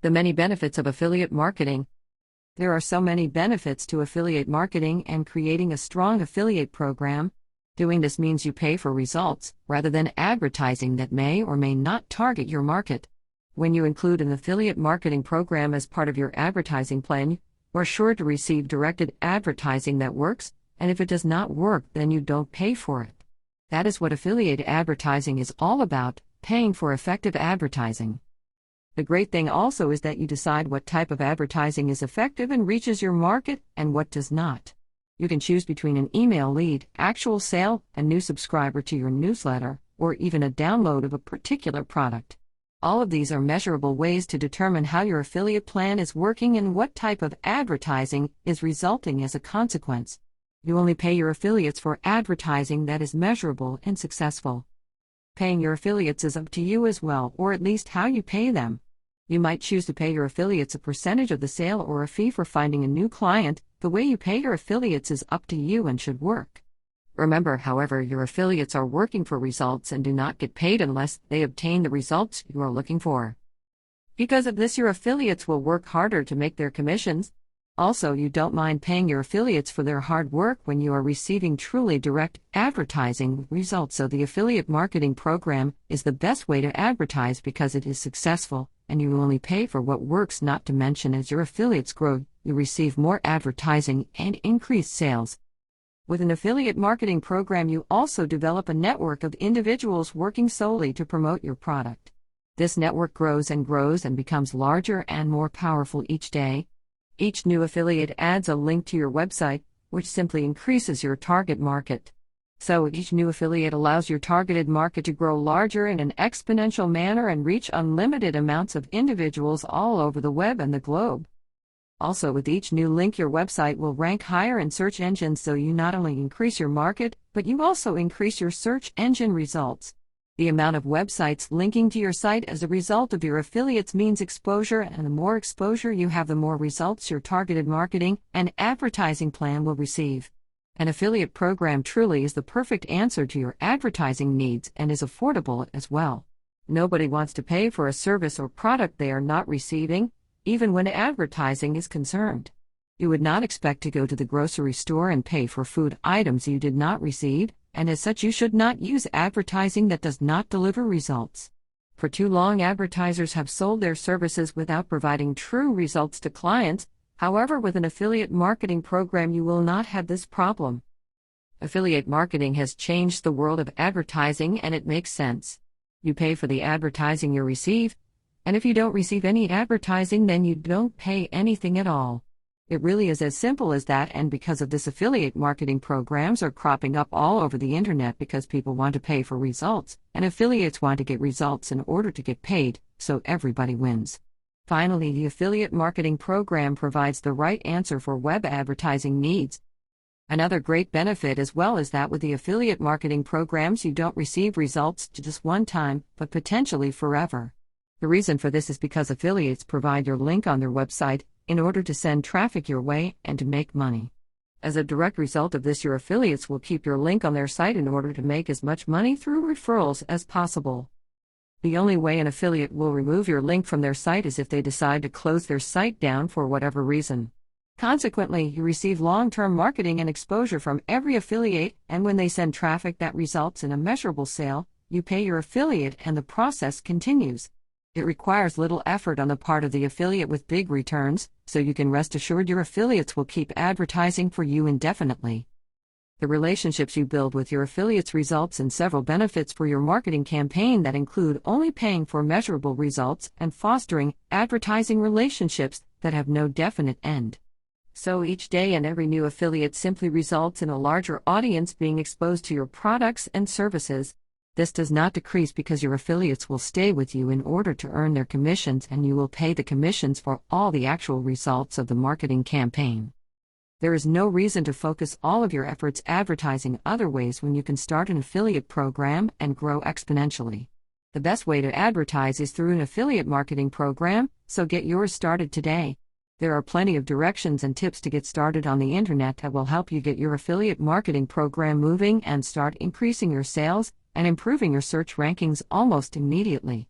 The many benefits of affiliate marketing. There are so many benefits to affiliate marketing and creating a strong affiliate program. Doing this means you pay for results, rather than advertising that may or may not target your market. When you include an affiliate marketing program as part of your advertising plan, you are sure to receive directed advertising that works, and if it does not work, then you don't pay for it. That is what affiliate advertising is all about, paying for effective advertising. The great thing also is that you decide what type of advertising is effective and reaches your market and what does not. You can choose between an email lead, actual sale, a new subscriber to your newsletter, or even a download of a particular product. All of these are measurable ways to determine how your affiliate plan is working and what type of advertising is resulting as a consequence. You only pay your affiliates for advertising that is measurable and successful. Paying your affiliates is up to you as well, or at least how you pay them. You might choose to pay your affiliates a percentage of the sale or a fee for finding a new client. The way you pay your affiliates is up to you and should work. Remember, however, your affiliates are working for results and do not get paid unless they obtain the results you are looking for. Because of this, your affiliates will work harder to make their commissions. Also, you don't mind paying your affiliates for their hard work when you are receiving truly direct advertising results. So the affiliate marketing program is the best way to advertise because it is successful, and you only pay for what works. Not to mention, as your affiliates grow, you receive more advertising and increased sales. With an affiliate marketing program, you also develop a network of individuals working solely to promote your product. This network grows and becomes larger and more powerful each day. Each new affiliate adds a link to your website, which simply increases your target market. So each new affiliate allows your targeted market to grow larger in an exponential manner and reach unlimited amounts of individuals all over the web and the globe. Also, with each new link, your website will rank higher in search engines, so you not only increase your market, but you also increase your search engine results. The amount of websites linking to your site as a result of your affiliates means exposure, and the more exposure you have, the more results your targeted marketing and advertising plan will receive. An affiliate program truly is the perfect answer to your advertising needs and is affordable as well. Nobody wants to pay for a service or product they are not receiving, even when advertising is concerned. You would not expect to go to the grocery store and pay for food items you did not receive, and as such you should not use advertising that does not deliver results. For too long, advertisers have sold their services without providing true results to clients. However, with an affiliate marketing program, you will not have this problem. Affiliate marketing has changed the world of advertising, and it makes sense. You pay for the advertising you receive, and if you don't receive any advertising, then you don't pay anything at all. It really is as simple as that, and because of this, affiliate marketing programs are cropping up all over the internet because people want to pay for results, and affiliates want to get results in order to get paid, so everybody wins. Finally, the affiliate marketing program provides the right answer for web advertising needs. Another great benefit as well is that with the affiliate marketing programs, you don't receive results just one time, but potentially forever. The reason for this is because affiliates provide your link on their website in order to send traffic your way and to make money. As a direct result of this, your affiliates will keep your link on their site in order to make as much money through referrals as possible. The only way an affiliate will remove your link from their site is if they decide to close their site down for whatever reason. Consequently, you receive long-term marketing and exposure from every affiliate, and when they send traffic that results in a measurable sale, you pay your affiliate and the process continues. It requires little effort on the part of the affiliate with big returns, so you can rest assured your affiliates will keep advertising for you indefinitely. The relationships you build with your affiliates results in several benefits for your marketing campaign that include only paying for measurable results and fostering advertising relationships that have no definite end. So each day and every new affiliate simply results in a larger audience being exposed to your products and services. This does not decrease because your affiliates will stay with you in order to earn their commissions, and you will pay the commissions for all the actual results of the marketing campaign. There is no reason to focus all of your efforts advertising other ways when you can start an affiliate program and grow exponentially. The best way to advertise is through an affiliate marketing program, so get yours started today. There are plenty of directions and tips to get started on the internet that will help you get your affiliate marketing program moving and start increasing your sales and improving your search rankings almost immediately.